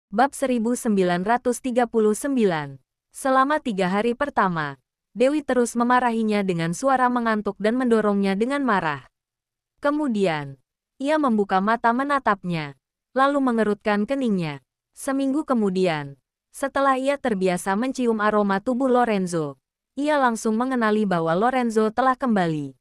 Bab 1939. Selama 3 hari pertama, Dewi terus memarahinya dengan suara mengantuk dan mendorongnya dengan marah. Kemudian, ia membuka mata menatapnya, lalu mengerutkan keningnya. Seminggu kemudian, setelah ia terbiasa mencium aroma tubuh Lorenzo, ia langsung mengenali bahwa Lorenzo telah kembali.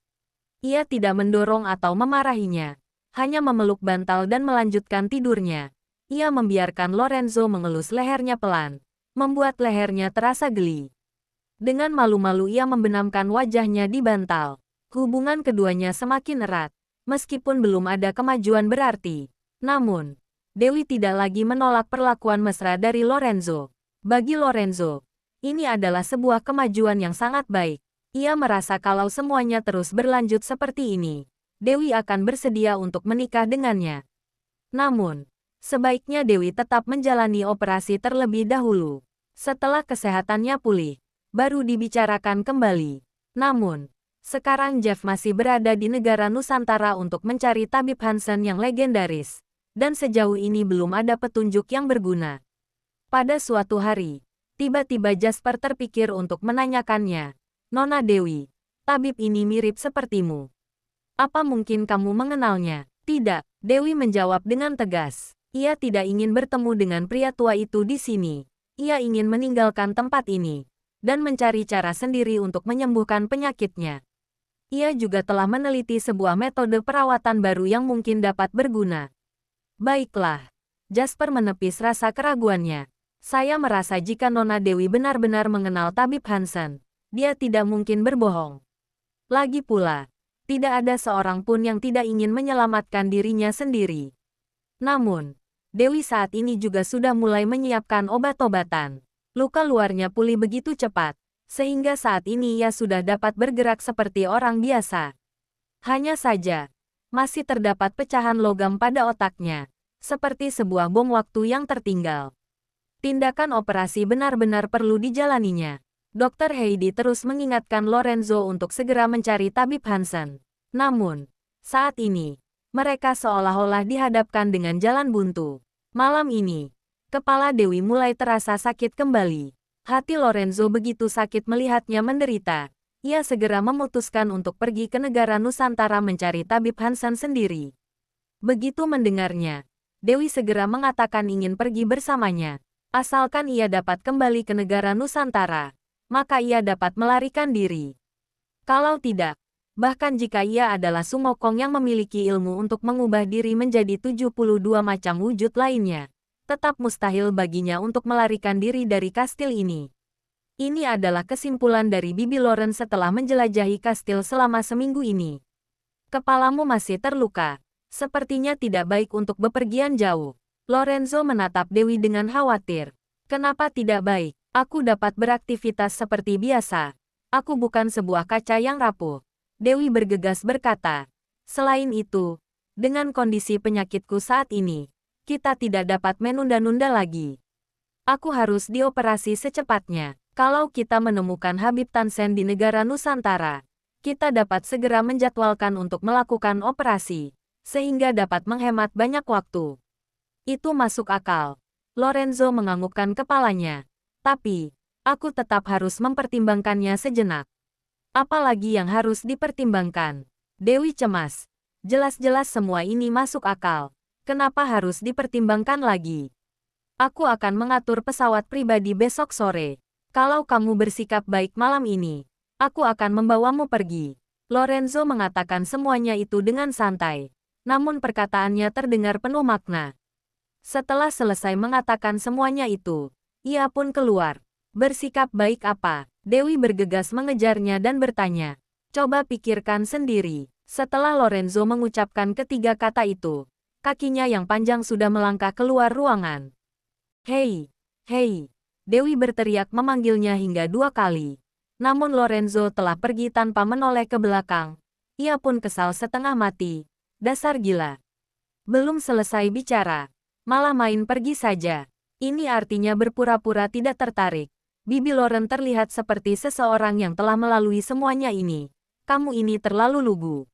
Ia tidak mendorong atau memarahinya, hanya memeluk bantal dan melanjutkan tidurnya. Ia membiarkan Lorenzo mengelus lehernya pelan, membuat lehernya terasa geli. Dengan malu-malu ia membenamkan wajahnya di bantal. Hubungan keduanya semakin erat, meskipun belum ada kemajuan berarti. Namun, Dewi tidak lagi menolak perlakuan mesra dari Lorenzo. Bagi Lorenzo, ini adalah sebuah kemajuan yang sangat baik. Ia merasa kalau semuanya terus berlanjut seperti ini, Dewi akan bersedia untuk menikah dengannya. Namun, sebaiknya Dewi tetap menjalani operasi terlebih dahulu. Setelah kesehatannya pulih, baru dibicarakan kembali. Namun, sekarang Jeff masih berada di negara Nusantara untuk mencari tabib Hansen yang legendaris. Dan sejauh ini belum ada petunjuk yang berguna. Pada suatu hari, tiba-tiba Jasper terpikir untuk menanyakannya. Nona Dewi, tabib ini mirip sepertimu. Apa mungkin kamu mengenalnya? Tidak, Dewi menjawab dengan tegas. Ia tidak ingin bertemu dengan pria tua itu di sini. Ia ingin meninggalkan tempat ini dan mencari cara sendiri untuk menyembuhkan penyakitnya. Ia juga telah meneliti sebuah metode perawatan baru yang mungkin dapat berguna. Baiklah, Jasper menepis rasa keraguannya. Saya merasa jika Nona Dewi benar-benar mengenal tabib Hansen, dia tidak mungkin berbohong. Lagi pula, tidak ada seorang pun yang tidak ingin menyelamatkan dirinya sendiri. Namun, Dewi saat ini juga sudah mulai menyiapkan obat-obatan. Luka luarnya pulih begitu cepat, sehingga saat ini ia sudah dapat bergerak seperti orang biasa. Hanya saja, masih terdapat pecahan logam pada otaknya, seperti sebuah bom waktu yang tertinggal. Tindakan operasi benar-benar perlu dijalaninya. Dr. Heidi terus mengingatkan Lorenzo untuk segera mencari tabib Hansen. Namun, saat ini, mereka seolah-olah dihadapkan dengan jalan buntu. Malam ini, kepala Dewi mulai terasa sakit kembali. Hati Lorenzo begitu sakit melihatnya menderita. Ia segera memutuskan untuk pergi ke negara Nusantara mencari tabib Hansen sendiri. Begitu mendengarnya, Dewi segera mengatakan ingin pergi bersamanya. Asalkan ia dapat kembali ke negara Nusantara, maka ia dapat melarikan diri. Kalau tidak, bahkan jika ia adalah Sumokong yang memiliki ilmu untuk mengubah diri menjadi 72 macam wujud lainnya, tetap mustahil baginya untuk melarikan diri dari kastil ini. Ini adalah kesimpulan dari Bibi Loren setelah menjelajahi kastil selama seminggu ini. Kepalamu masih terluka. Sepertinya tidak baik untuk bepergian jauh. Lorenzo menatap Dewi dengan khawatir. Kenapa tidak baik? Aku dapat beraktivitas seperti biasa. Aku bukan sebuah kaca yang rapuh. Dewi bergegas berkata. Selain itu, dengan kondisi penyakitku saat ini, kita tidak dapat menunda-nunda lagi. Aku harus dioperasi secepatnya. Kalau kita menemukan Habib Tansen di negara Nusantara, kita dapat segera menjadwalkan untuk melakukan operasi, sehingga dapat menghemat banyak waktu. Itu masuk akal. Lorenzo menganggukkan kepalanya. Tapi, aku tetap harus mempertimbangkannya sejenak. Apalagi yang harus dipertimbangkan? Dewi cemas. Jelas-jelas semua ini masuk akal. Kenapa harus dipertimbangkan lagi? Aku akan mengatur pesawat pribadi besok sore. Kalau kamu bersikap baik malam ini, aku akan membawamu pergi. Lorenzo mengatakan semuanya itu dengan santai. Namun perkataannya terdengar penuh makna. Setelah selesai mengatakan semuanya itu, ia pun keluar. Bersikap baik apa? Dewi bergegas mengejarnya dan bertanya. Coba pikirkan sendiri. Setelah Lorenzo mengucapkan ketiga kata itu, kakinya yang panjang sudah melangkah keluar ruangan. Hei, hei. Dewi berteriak memanggilnya hingga 2 kali. Namun Lorenzo telah pergi tanpa menoleh ke belakang. Ia pun kesal setengah mati. Dasar gila. Belum selesai bicara, malah main pergi saja. Ini artinya berpura-pura tidak tertarik. Bibi Loren terlihat seperti seseorang yang telah melalui semuanya ini. Kamu ini terlalu lugu.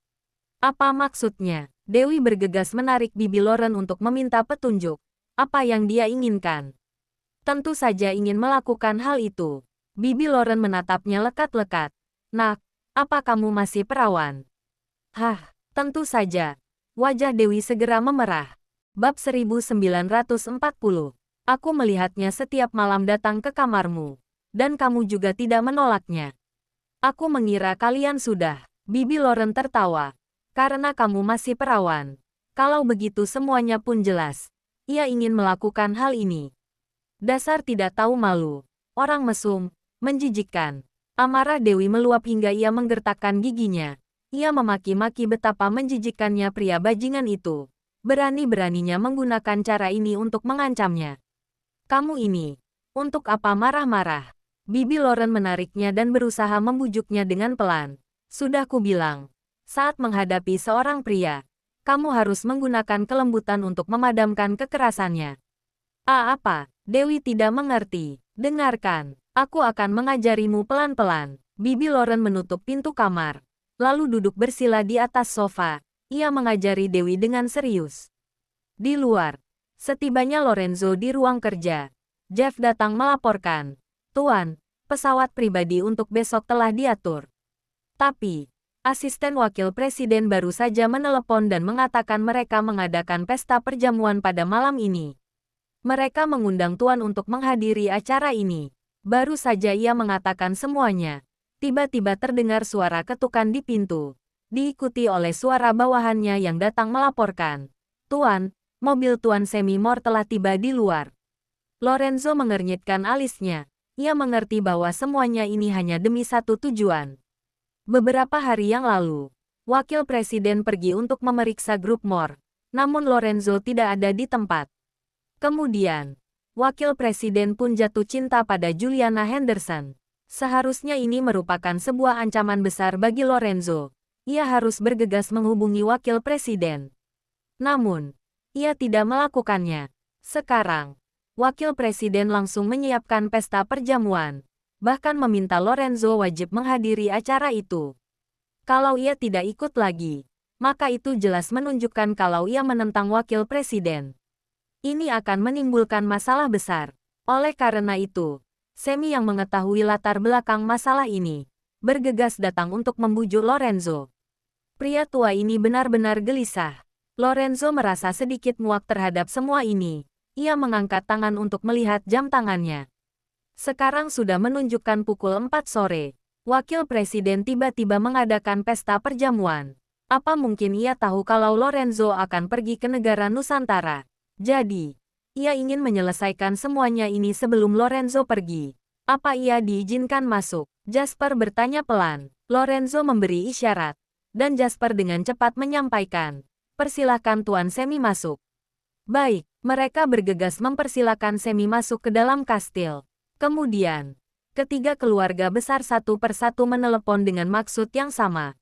Apa maksudnya? Dewi bergegas menarik Bibi Loren untuk meminta petunjuk. Apa yang dia inginkan? Tentu saja ingin melakukan hal itu. Bibi Loren menatapnya lekat-lekat. Nak, apa kamu masih perawan? Hah, tentu saja. Wajah Dewi segera memerah. Bab 1940. Aku melihatnya setiap malam datang ke kamarmu. Dan kamu juga tidak menolaknya. Aku mengira kalian sudah. Bibi Loren tertawa. Karena kamu masih perawan. Kalau begitu semuanya pun jelas. Ia ingin melakukan hal ini. Dasar tidak tahu malu. Orang mesum, menjijikkan. Amarah Dewi meluap hingga ia menggertakkan giginya. Ia memaki-maki betapa menjijikkannya pria bajingan itu. Berani-beraninya menggunakan cara ini untuk mengancamnya. Kamu ini, untuk apa marah-marah? Bibi Loren menariknya dan berusaha membujuknya dengan pelan. Sudah kubilang, saat menghadapi seorang pria, kamu harus menggunakan kelembutan untuk memadamkan kekerasannya. Apa? Dewi tidak mengerti. Dengarkan, aku akan mengajarimu pelan-pelan. Bibi Loren menutup pintu kamar, lalu duduk bersila di atas sofa. Ia mengajari Dewi dengan serius. Di luar, setibanya Lorenzo di ruang kerja, Jeff datang melaporkan, "Tuan, pesawat pribadi untuk besok telah diatur." Tapi, asisten wakil presiden baru saja menelepon dan mengatakan mereka mengadakan pesta perjamuan pada malam ini. Mereka mengundang Tuan untuk menghadiri acara ini. Baru saja ia mengatakan semuanya. Tiba-tiba terdengar suara ketukan di pintu. Diikuti oleh suara bawahannya yang datang melaporkan. "Tuan, mobil Tuan Semimore telah tiba di luar." Lorenzo mengernyitkan alisnya. Ia mengerti bahwa semuanya ini hanya demi satu tujuan. Beberapa hari yang lalu, wakil presiden pergi untuk memeriksa grup Moore, namun Lorenzo tidak ada di tempat. Kemudian, wakil presiden pun jatuh cinta pada Juliana Henderson. Seharusnya ini merupakan sebuah ancaman besar bagi Lorenzo. Ia harus bergegas menghubungi wakil presiden. Namun, ia tidak melakukannya. Sekarang, wakil presiden langsung menyiapkan pesta perjamuan. Bahkan meminta Lorenzo wajib menghadiri acara itu. Kalau ia tidak ikut lagi, maka itu jelas menunjukkan kalau ia menentang wakil presiden. Ini akan menimbulkan masalah besar. Oleh karena itu, Semi yang mengetahui latar belakang masalah ini, bergegas datang untuk membujuk Lorenzo. Pria tua ini benar-benar gelisah. Lorenzo merasa sedikit muak terhadap semua ini. Ia mengangkat tangan untuk melihat jam tangannya. Sekarang sudah menunjukkan pukul 4 sore. Wakil presiden tiba-tiba mengadakan pesta perjamuan. Apa mungkin ia tahu kalau Lorenzo akan pergi ke negara Nusantara? Jadi, ia ingin menyelesaikan semuanya ini sebelum Lorenzo pergi. Apa ia diizinkan masuk? Jasper bertanya pelan. Lorenzo memberi isyarat. Dan Jasper dengan cepat menyampaikan, "Persilahkan Tuan Semi masuk." Baik, mereka bergegas mempersilakan Semi masuk ke dalam kastil. Kemudian, ketiga keluarga besar satu persatu menelepon dengan maksud yang sama.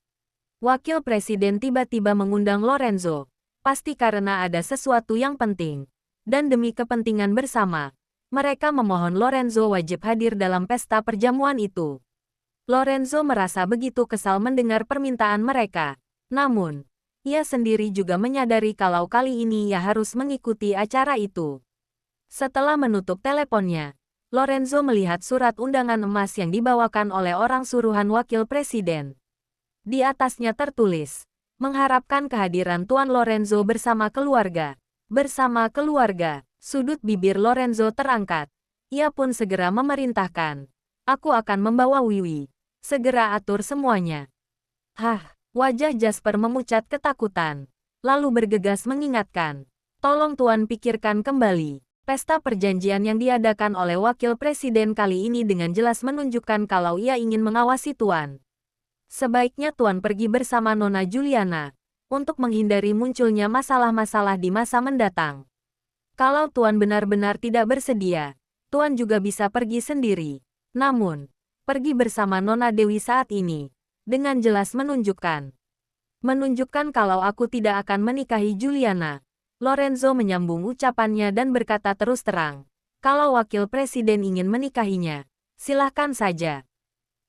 Wakil presiden tiba-tiba mengundang Lorenzo, pasti karena ada sesuatu yang penting. Dan demi kepentingan bersama, mereka memohon Lorenzo wajib hadir dalam pesta perjamuan itu. Lorenzo merasa begitu kesal mendengar permintaan mereka. Namun, ia sendiri juga menyadari kalau kali ini ia harus mengikuti acara itu. Setelah menutup teleponnya, Lorenzo melihat surat undangan emas yang dibawakan oleh orang suruhan wakil presiden. Di atasnya tertulis, mengharapkan kehadiran Tuan Lorenzo bersama keluarga. Bersama keluarga, sudut bibir Lorenzo terangkat. Ia pun segera memerintahkan, "Aku akan membawa Wiwi. Segera atur semuanya." Hah, wajah Jasper memucat ketakutan. Lalu bergegas mengingatkan, "Tolong Tuan pikirkan kembali. Pesta perjanjian yang diadakan oleh wakil presiden kali ini dengan jelas menunjukkan kalau ia ingin mengawasi Tuan. Sebaiknya Tuan pergi bersama Nona Juliana, untuk menghindari munculnya masalah-masalah di masa mendatang. Kalau Tuan benar-benar tidak bersedia, Tuan juga bisa pergi sendiri. Namun, pergi bersama Nona Dewi saat ini, dengan jelas menunjukkan kalau aku tidak akan menikahi Juliana." Lorenzo menyambung ucapannya dan berkata terus terang, "Kalau wakil presiden ingin menikahinya, silahkan saja.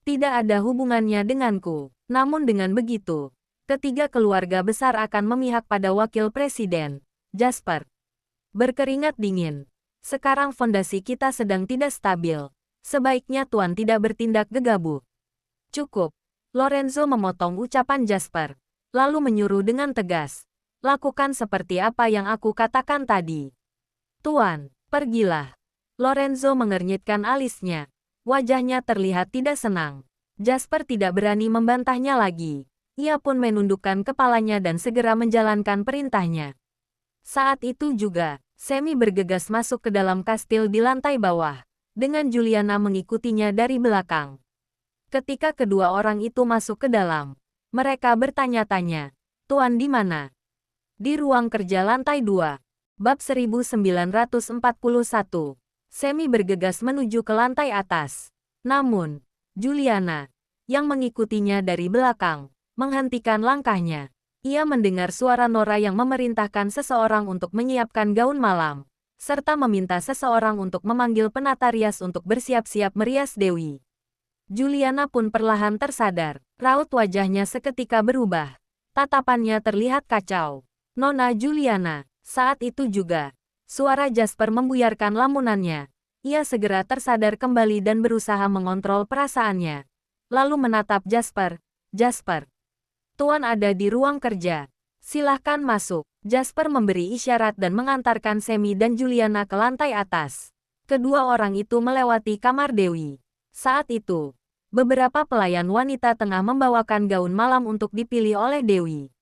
Tidak ada hubungannya denganku." Namun dengan begitu, ketiga keluarga besar akan memihak pada wakil presiden, Jasper. Berkeringat dingin. Sekarang fondasi kita sedang tidak stabil. Sebaiknya Tuan tidak bertindak gegabah. Cukup. Lorenzo memotong ucapan Jasper, lalu menyuruh dengan tegas. Lakukan seperti apa yang aku katakan tadi. Tuan, pergilah. Lorenzo mengernyitkan alisnya. Wajahnya terlihat tidak senang. Jasper tidak berani membantahnya lagi. Ia pun menundukkan kepalanya dan segera menjalankan perintahnya. Saat itu juga, Semi bergegas masuk ke dalam kastil di lantai bawah, dengan Juliana mengikutinya dari belakang. Ketika kedua orang itu masuk ke dalam, mereka bertanya-tanya, "Tuan di mana?" Di ruang kerja lantai 2. Bab 1941. Semi bergegas menuju ke lantai atas. Namun, Juliana, yang mengikutinya dari belakang, menghentikan langkahnya. Ia mendengar suara Nora yang memerintahkan seseorang untuk menyiapkan gaun malam, serta meminta seseorang untuk memanggil penata rias untuk bersiap-siap merias Dewi. Juliana pun perlahan tersadar. Raut wajahnya seketika berubah. Tatapannya terlihat kacau. "Nona Juliana." Saat itu juga, suara Jasper membuyarkan lamunannya. Ia segera tersadar kembali dan berusaha mengontrol perasaannya. Lalu menatap Jasper. "Jasper, Tuan ada di ruang kerja. Silahkan masuk." Jasper memberi isyarat dan mengantarkan Semi dan Juliana ke lantai atas. Kedua orang itu melewati kamar Dewi. Saat itu, beberapa pelayan wanita tengah membawakan gaun malam untuk dipilih oleh Dewi.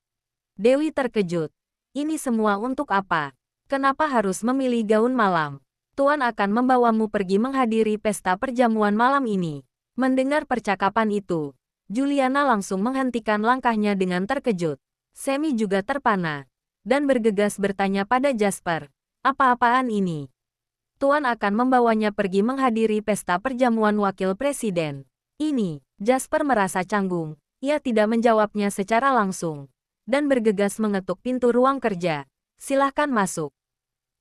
Dewi terkejut. "Ini semua untuk apa? Kenapa harus memilih gaun malam? Tuan akan membawamu pergi menghadiri pesta perjamuan malam ini." Mendengar percakapan itu, Juliana langsung menghentikan langkahnya dengan terkejut. Semi juga terpana, dan bergegas bertanya pada Jasper, "Apa-apaan ini? Tuan akan membawanya pergi menghadiri pesta perjamuan wakil presiden." Ini, Jasper merasa canggung. Ia tidak menjawabnya secara langsung, dan bergegas mengetuk pintu ruang kerja. "Silahkan masuk.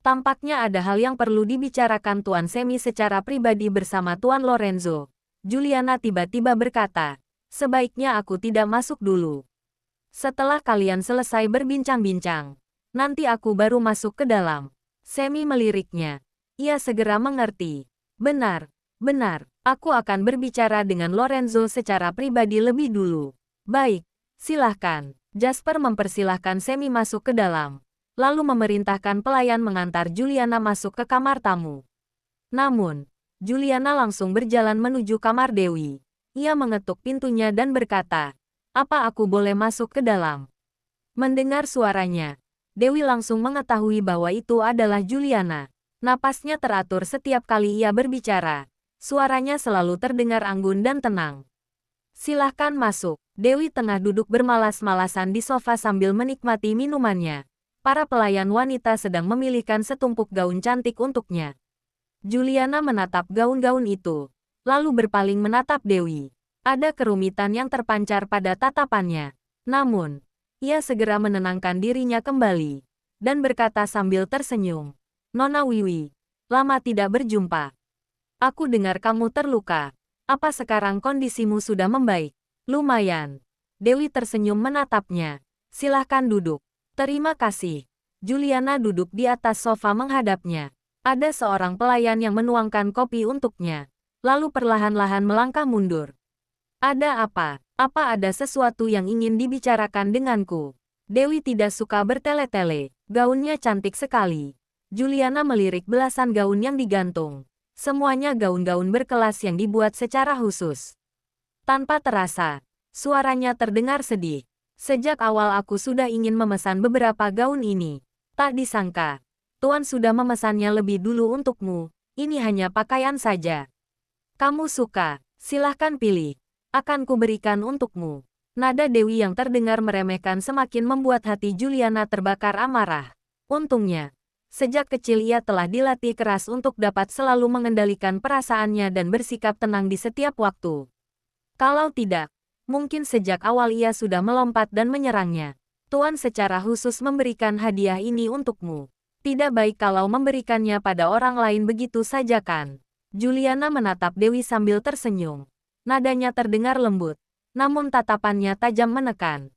Tampaknya ada hal yang perlu dibicarakan Tuan Semi secara pribadi bersama Tuan Lorenzo." Juliana tiba-tiba berkata, "Sebaiknya aku tidak masuk dulu. Setelah kalian selesai berbincang-bincang, nanti aku baru masuk ke dalam." Semi meliriknya. Ia segera mengerti. "Benar, benar. Aku akan berbicara dengan Lorenzo secara pribadi lebih dulu." "Baik, silahkan." Jasper mempersilahkan Semi masuk ke dalam, lalu memerintahkan pelayan mengantar Juliana masuk ke kamar tamu. Namun, Juliana langsung berjalan menuju kamar Dewi. Ia mengetuk pintunya dan berkata, "Apa aku boleh masuk ke dalam?" Mendengar suaranya, Dewi langsung mengetahui bahwa itu adalah Juliana. Napasnya teratur setiap kali ia berbicara. Suaranya selalu terdengar anggun dan tenang. "Silahkan masuk." Dewi tengah duduk bermalas-malasan di sofa sambil menikmati minumannya. Para pelayan wanita sedang memilihkan setumpuk gaun cantik untuknya. Juliana menatap gaun-gaun itu, lalu berpaling menatap Dewi. Ada kerumitan yang terpancar pada tatapannya. Namun, ia segera menenangkan dirinya kembali, dan berkata sambil tersenyum, "Nona Wiwi, lama tidak berjumpa. Aku dengar kamu terluka. Apa sekarang kondisimu sudah membaik?" "Lumayan." Dewi tersenyum menatapnya. "Silahkan duduk." "Terima kasih." Juliana duduk di atas sofa menghadapnya. Ada seorang pelayan yang menuangkan kopi untuknya, lalu perlahan-lahan melangkah mundur. "Ada apa? Apa ada sesuatu yang ingin dibicarakan denganku?" Dewi tidak suka bertele-tele. Gaunnya cantik sekali. Juliana melirik belasan gaun yang digantung. Semuanya gaun-gaun berkelas yang dibuat secara khusus. Tanpa terasa, suaranya terdengar sedih. "Sejak awal aku sudah ingin memesan beberapa gaun ini. Tak disangka, Tuan sudah memesannya lebih dulu untukmu. Ini hanya pakaian saja. Kamu suka, silahkan pilih. Akan kuberikan untukmu." Nada Dewi yang terdengar meremehkan semakin membuat hati Juliana terbakar amarah. Untungnya, sejak kecil ia telah dilatih keras untuk dapat selalu mengendalikan perasaannya dan bersikap tenang di setiap waktu. Kalau tidak, mungkin sejak awal ia sudah melompat dan menyerangnya. "Tuan secara khusus memberikan hadiah ini untukmu. Tidak baik kalau memberikannya pada orang lain begitu saja kan?" Juliana menatap Dewi sambil tersenyum. Nadanya terdengar lembut, namun tatapannya tajam menekan.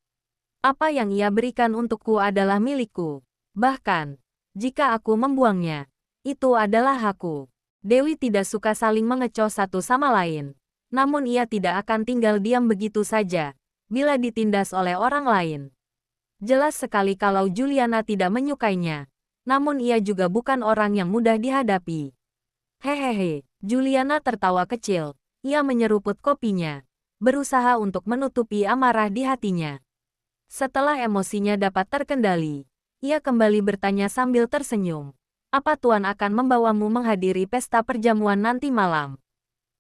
"Apa yang ia berikan untukku adalah milikku. Bahkan, Jika aku membuangnya, itu adalah hakku. Dewi tidak suka saling mengecoh satu sama lain. Namun ia tidak akan tinggal diam begitu saja, bila ditindas oleh orang lain. Jelas sekali kalau Juliana tidak menyukainya. Namun ia juga bukan orang yang mudah dihadapi. Hehehe, Juliana tertawa kecil. Ia menyeruput kopinya, berusaha untuk menutupi amarah di hatinya. Setelah emosinya dapat terkendali, ia kembali bertanya sambil tersenyum. Apa Tuan akan membawamu menghadiri pesta perjamuan nanti malam?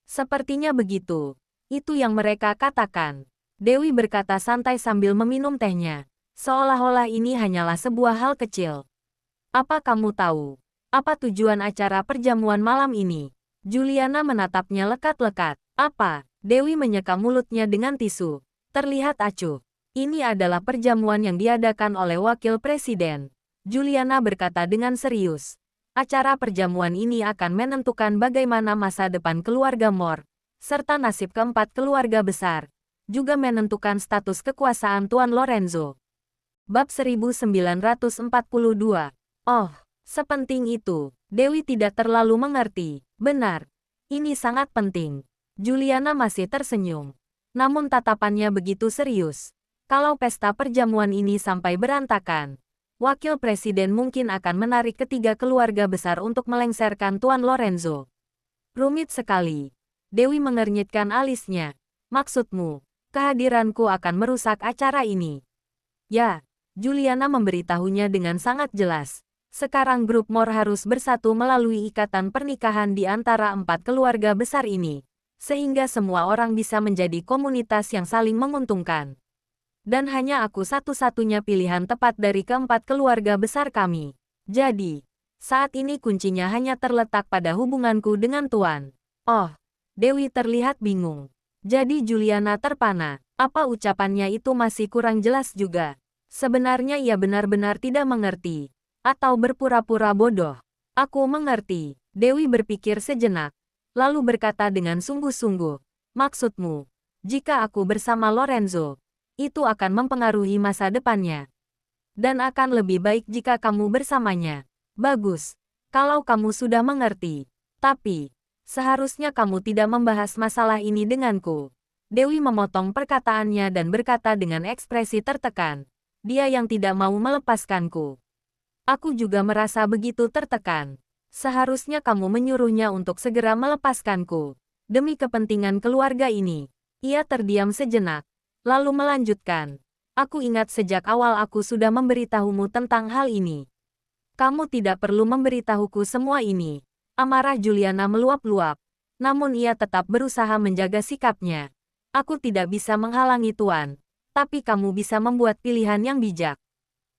Sepertinya begitu. Itu yang mereka katakan. Dewi berkata santai sambil meminum tehnya. Seolah-olah ini hanyalah sebuah hal kecil. Apa kamu tahu? Apa tujuan acara perjamuan malam ini? Juliana menatapnya lekat-lekat. Apa? Dewi menyeka mulutnya dengan tisu. Terlihat acuh. Ini adalah perjamuan yang diadakan oleh Wakil Presiden. Juliana berkata dengan serius. Acara perjamuan ini akan menentukan bagaimana masa depan keluarga Moore, serta nasib keempat keluarga besar. Juga menentukan status kekuasaan Tuan Lorenzo. Bab 1942. Oh, sepenting itu. Dewi tidak terlalu mengerti. Benar. Ini sangat penting. Juliana masih tersenyum. Namun tatapannya begitu serius. Kalau pesta perjamuan ini sampai berantakan, Wakil Presiden mungkin akan menarik ketiga keluarga besar untuk melengsarkan Tuan Lorenzo. Rumit sekali. Dewi mengernyitkan alisnya. Maksudmu, kehadiranku akan merusak acara ini? Ya, Juliana memberitahunya dengan sangat jelas. Sekarang grup Moore harus bersatu melalui ikatan pernikahan di antara empat keluarga besar ini, sehingga semua orang bisa menjadi komunitas yang saling menguntungkan. Dan hanya aku satu-satunya pilihan tepat dari keempat keluarga besar kami. Jadi, saat ini kuncinya hanya terletak pada hubunganku dengan Tuan. Oh, Dewi terlihat bingung. Jadi Juliana terpana. Apa ucapannya itu masih kurang jelas juga? Sebenarnya ia benar-benar tidak mengerti. Atau berpura-pura bodoh. Aku mengerti. Dewi berpikir sejenak. Lalu berkata dengan sungguh-sungguh. Maksudmu, jika aku bersama Lorenzo, itu akan mempengaruhi masa depannya. Dan akan lebih baik jika kamu bersamanya. Bagus. Kalau kamu sudah mengerti. Tapi, seharusnya kamu tidak membahas masalah ini denganku. Dewi memotong perkataannya dan berkata dengan ekspresi tertekan. Dia yang tidak mau melepaskanku. Aku juga merasa begitu tertekan. Seharusnya kamu menyuruhnya untuk segera melepaskanku. Demi kepentingan keluarga ini. Ia terdiam sejenak. Lalu melanjutkan. Aku ingat sejak awal aku sudah memberitahumu tentang hal ini. Kamu tidak perlu memberitahuku semua ini. Amarah Juliana meluap-luap. Namun ia tetap berusaha menjaga sikapnya. Aku tidak bisa menghalangi Tuan. Tapi kamu bisa membuat pilihan yang bijak.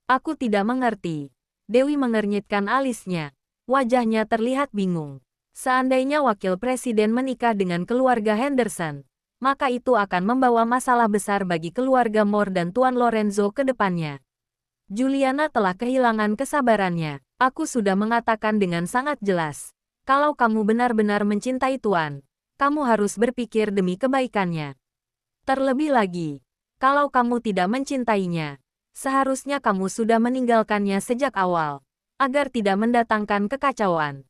Aku tidak mengerti. Dewi mengernyitkan alisnya. Wajahnya terlihat bingung. Seandainya Wakil Presiden menikah dengan keluarga Henderson, maka itu akan membawa masalah besar bagi keluarga Moore dan Tuan Lorenzo ke depannya. Juliana telah kehilangan kesabarannya. Aku sudah mengatakan dengan sangat jelas. Kalau kamu benar-benar mencintai Tuan, kamu harus berpikir demi kebaikannya. Terlebih lagi, kalau kamu tidak mencintainya, seharusnya kamu sudah meninggalkannya sejak awal, agar tidak mendatangkan kekacauan.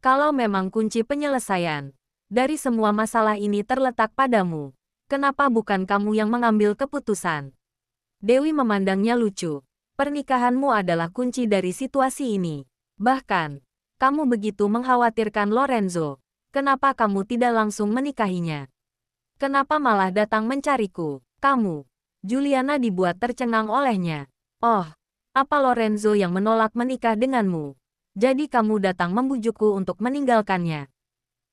Kalau memang kunci penyelesaian dari semua masalah ini terletak padamu, kenapa bukan kamu yang mengambil keputusan? Dewi memandangnya lucu. Pernikahanmu adalah kunci dari situasi ini. Bahkan, kamu begitu mengkhawatirkan Lorenzo. Kenapa kamu tidak langsung menikahinya? Kenapa malah datang mencariku? Kamu, Juliana dibuat tercengang olehnya. Oh, apa Lorenzo yang menolak menikah denganmu? Jadi kamu datang membujukku untuk meninggalkannya.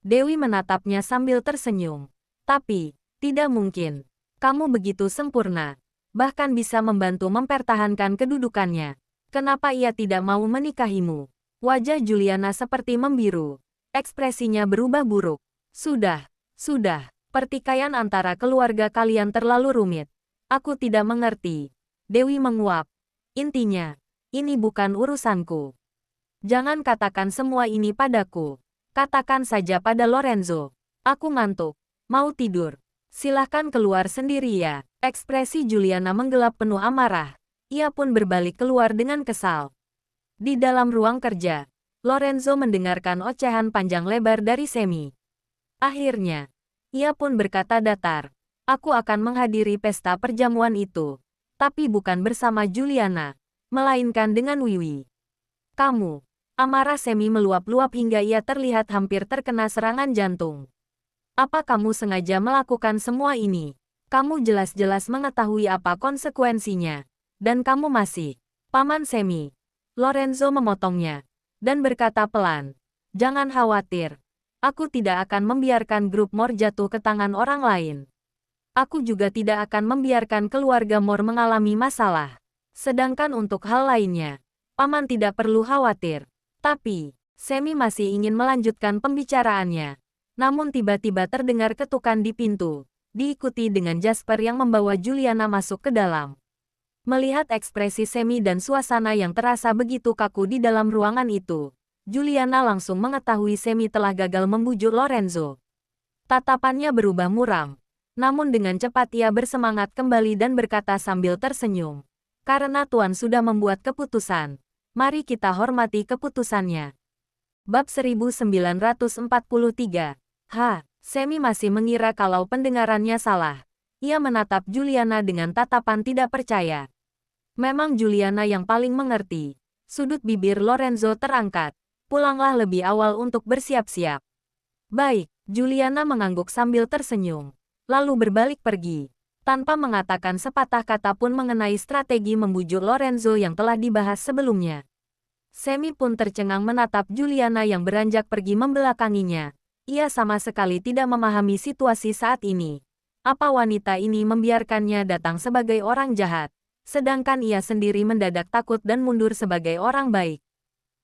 Dewi menatapnya sambil tersenyum. Tapi, tidak mungkin. Kamu begitu sempurna. Bahkan bisa membantu mempertahankan kedudukannya. Kenapa ia tidak mau menikahimu? Wajah Juliana seperti membiru. Ekspresinya berubah buruk. Sudah. Pertikaian antara keluarga kalian terlalu rumit. Aku tidak mengerti. Dewi menguap. Intinya, ini bukan urusanku. Jangan katakan semua ini padaku. Katakan saja pada Lorenzo. Aku ngantuk. Mau tidur. Silahkan keluar sendiri ya. Ekspresi Juliana menggelap penuh amarah. Ia pun berbalik keluar dengan kesal. Di dalam ruang kerja, Lorenzo mendengarkan ocehan panjang lebar dari Semi. Akhirnya, ia pun berkata datar, "Aku akan menghadiri pesta perjamuan itu, tapi bukan bersama Juliana, melainkan dengan Wiwi." "Kamu." Amarah Semi meluap-luap hingga ia terlihat hampir terkena serangan jantung. "Apa kamu sengaja melakukan semua ini? Kamu jelas-jelas mengetahui apa konsekuensinya. Dan kamu masih..." "Paman Semi." Lorenzo memotongnya, dan berkata pelan, "Jangan khawatir. Aku tidak akan membiarkan grup Mor jatuh ke tangan orang lain. Aku juga tidak akan membiarkan keluarga Mor mengalami masalah. Sedangkan untuk hal lainnya, Paman tidak perlu khawatir." Tapi, Semi masih ingin melanjutkan pembicaraannya. Namun tiba-tiba terdengar ketukan di pintu, diikuti dengan Jasper yang membawa Juliana masuk ke dalam. Melihat ekspresi Semi dan suasana yang terasa begitu kaku di dalam ruangan itu, Juliana langsung mengetahui Semi telah gagal membujuk Lorenzo. Tatapannya berubah muram, namun dengan cepat ia bersemangat kembali dan berkata sambil tersenyum, "Karena Tuan sudah membuat keputusan, mari kita hormati keputusannya." Bab 1943. Semi masih mengira kalau pendengarannya salah. Ia menatap Juliana dengan tatapan tidak percaya. Memang Juliana yang paling mengerti. Sudut bibir Lorenzo terangkat. "Pulanglah lebih awal untuk bersiap-siap." "Baik." Juliana mengangguk sambil tersenyum, lalu berbalik pergi, tanpa mengatakan sepatah kata pun mengenai strategi membujuk Lorenzo yang telah dibahas sebelumnya. Semi pun tercengang menatap Juliana yang beranjak pergi membelakanginya. Ia sama sekali tidak memahami situasi saat ini. Apa wanita ini membiarkannya datang sebagai orang jahat, sedangkan ia sendiri mendadak takut dan mundur sebagai orang baik?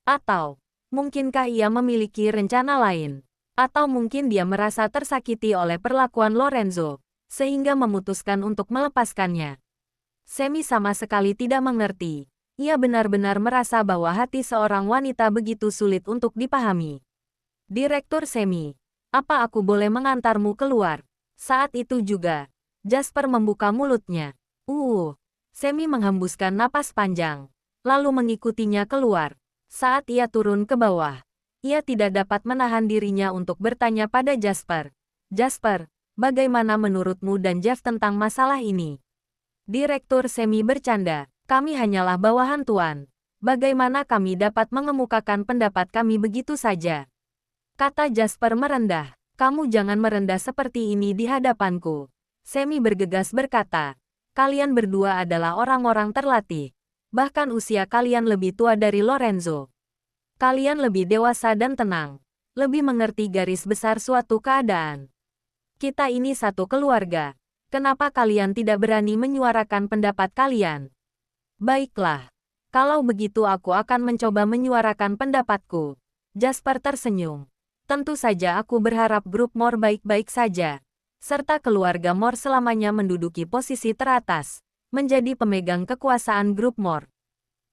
Atau, mungkinkah ia memiliki rencana lain? Atau mungkin dia merasa tersakiti oleh perlakuan Lorenzo, sehingga memutuskan untuk melepaskannya? Semi sama sekali tidak mengerti. Ia benar-benar merasa bahwa hati seorang wanita begitu sulit untuk dipahami. "Direktur Semi, apa aku boleh mengantarmu keluar?" Saat itu juga, Jasper membuka mulutnya. Semi menghembuskan napas panjang, lalu mengikutinya keluar. Saat ia turun ke bawah, ia tidak dapat menahan dirinya untuk bertanya pada Jasper. "Jasper, bagaimana menurutmu dan Jeff tentang masalah ini?" Direktur Semi bercanda, "Kami hanyalah bawahan Tuan. Bagaimana kami dapat mengemukakan pendapat kami begitu saja?" Kata Jasper merendah. "Kamu jangan merendah seperti ini di hadapanku." Semi bergegas berkata, "Kalian berdua adalah orang-orang terlatih. Bahkan usia kalian lebih tua dari Lorenzo. Kalian lebih dewasa dan tenang. Lebih mengerti garis besar suatu keadaan. Kita ini satu keluarga. Kenapa kalian tidak berani menyuarakan pendapat kalian?" "Baiklah. Kalau begitu aku akan mencoba menyuarakan pendapatku." Jasper tersenyum. "Tentu saja aku berharap grup Mor baik-baik saja, serta keluarga Mor selamanya menduduki posisi teratas, menjadi pemegang kekuasaan grup Mor.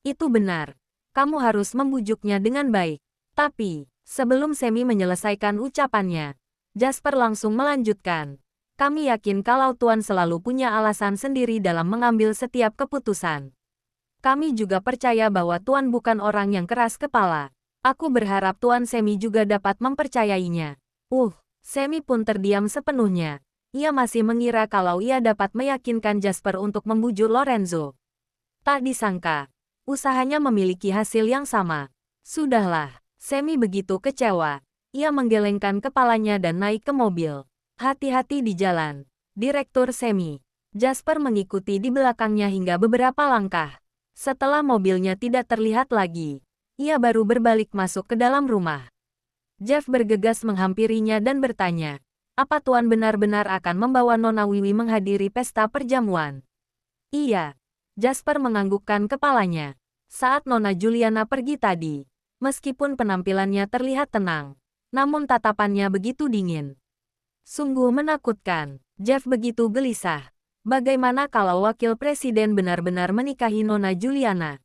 Itu benar. Kamu harus membujuknya dengan baik." Tapi, sebelum Semi menyelesaikan ucapannya, Jasper langsung melanjutkan, "Kami yakin kalau Tuan selalu punya alasan sendiri dalam mengambil setiap keputusan. Kami juga percaya bahwa Tuan bukan orang yang keras kepala. Aku berharap Tuan Semi juga dapat mempercayainya." Semi pun terdiam sepenuhnya. Ia masih mengira kalau ia dapat meyakinkan Jasper untuk membujuk Lorenzo. Tak disangka, usahanya memiliki hasil yang sama. Sudahlah, Semi begitu kecewa. Ia menggelengkan kepalanya dan naik ke mobil. "Hati-hati di jalan, Direktur Semi." Jasper mengikuti di belakangnya hingga beberapa langkah. Setelah mobilnya tidak terlihat lagi, ia baru berbalik masuk ke dalam rumah. Jeff bergegas menghampirinya dan bertanya, "Apa Tuan benar-benar akan membawa Nona Wiwi menghadiri pesta perjamuan?" "Iya." Jasper menganggukkan kepalanya. Saat Nona Juliana pergi tadi, meskipun penampilannya terlihat tenang, namun tatapannya begitu dingin. Sungguh menakutkan. Jeff begitu gelisah. Bagaimana kalau wakil presiden benar-benar menikahi Nona Juliana?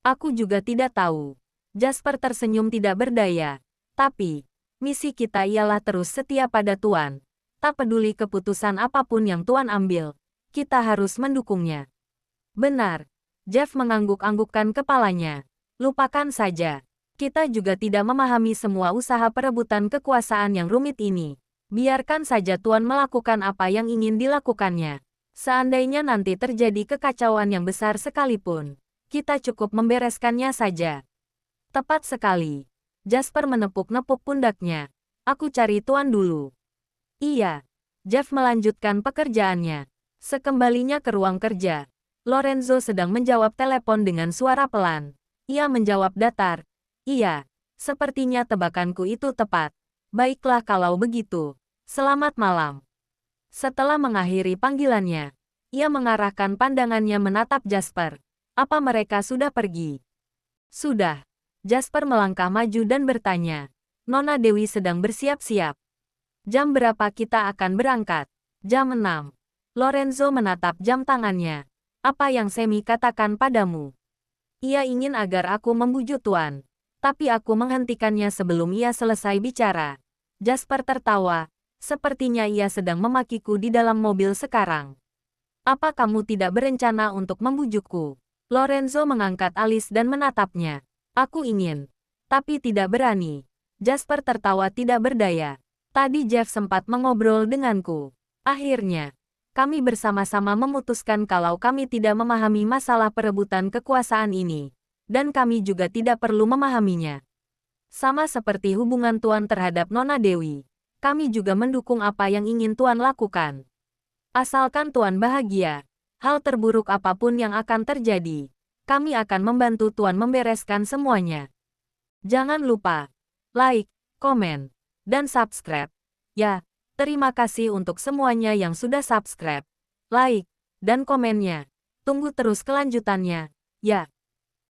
"Aku juga tidak tahu." Jasper tersenyum tidak berdaya. "Tapi, misi kita ialah terus setia pada Tuan. Tak peduli keputusan apapun yang Tuan ambil, kita harus mendukungnya." "Benar." Jeff mengangguk-anggukkan kepalanya. Lupakan saja. Kita juga tidak memahami semua usaha perebutan kekuasaan yang rumit ini. Biarkan saja Tuan melakukan apa yang ingin dilakukannya. Seandainya nanti terjadi kekacauan yang besar sekalipun, kita cukup membereskannya saja. Tepat sekali. Jasper menepuk-nepuk pundaknya. Aku cari Tuan dulu. Iya. Jeff melanjutkan pekerjaannya. Sekembalinya ke ruang kerja, Lorenzo sedang menjawab telepon dengan suara pelan. Ia menjawab datar. Iya, sepertinya tebakanku itu tepat. Baiklah kalau begitu. Selamat malam. Setelah mengakhiri panggilannya, ia mengarahkan pandangannya menatap Jasper. Apa mereka sudah pergi? Sudah. Jasper melangkah maju dan bertanya. Nona Dewi sedang bersiap-siap. Jam berapa kita akan berangkat? Jam 6. Lorenzo menatap jam tangannya. Apa yang Semi katakan padamu? Ia ingin agar aku membujuk Tuan. Tapi aku menghentikannya sebelum ia selesai bicara. Jasper tertawa. Sepertinya ia sedang memakiku di dalam mobil sekarang. Apa kamu tidak berencana untuk membujukku? Lorenzo mengangkat alis dan menatapnya. Aku ingin. Tapi tidak berani. Jasper tertawa tidak berdaya. Tadi Jeff sempat mengobrol denganku. Akhirnya, kami bersama-sama memutuskan kalau kami tidak memahami masalah perebutan kekuasaan ini. Dan kami juga tidak perlu memahaminya. Sama seperti hubungan Tuan terhadap Nona Dewi, kami juga mendukung apa yang ingin Tuan lakukan. Asalkan Tuan bahagia, hal terburuk apapun yang akan terjadi, kami akan membantu Tuan membereskan semuanya. Jangan lupa, like, komen, dan subscribe. Ya, terima kasih untuk semuanya yang sudah subscribe, like, dan komennya. Tunggu terus kelanjutannya, ya.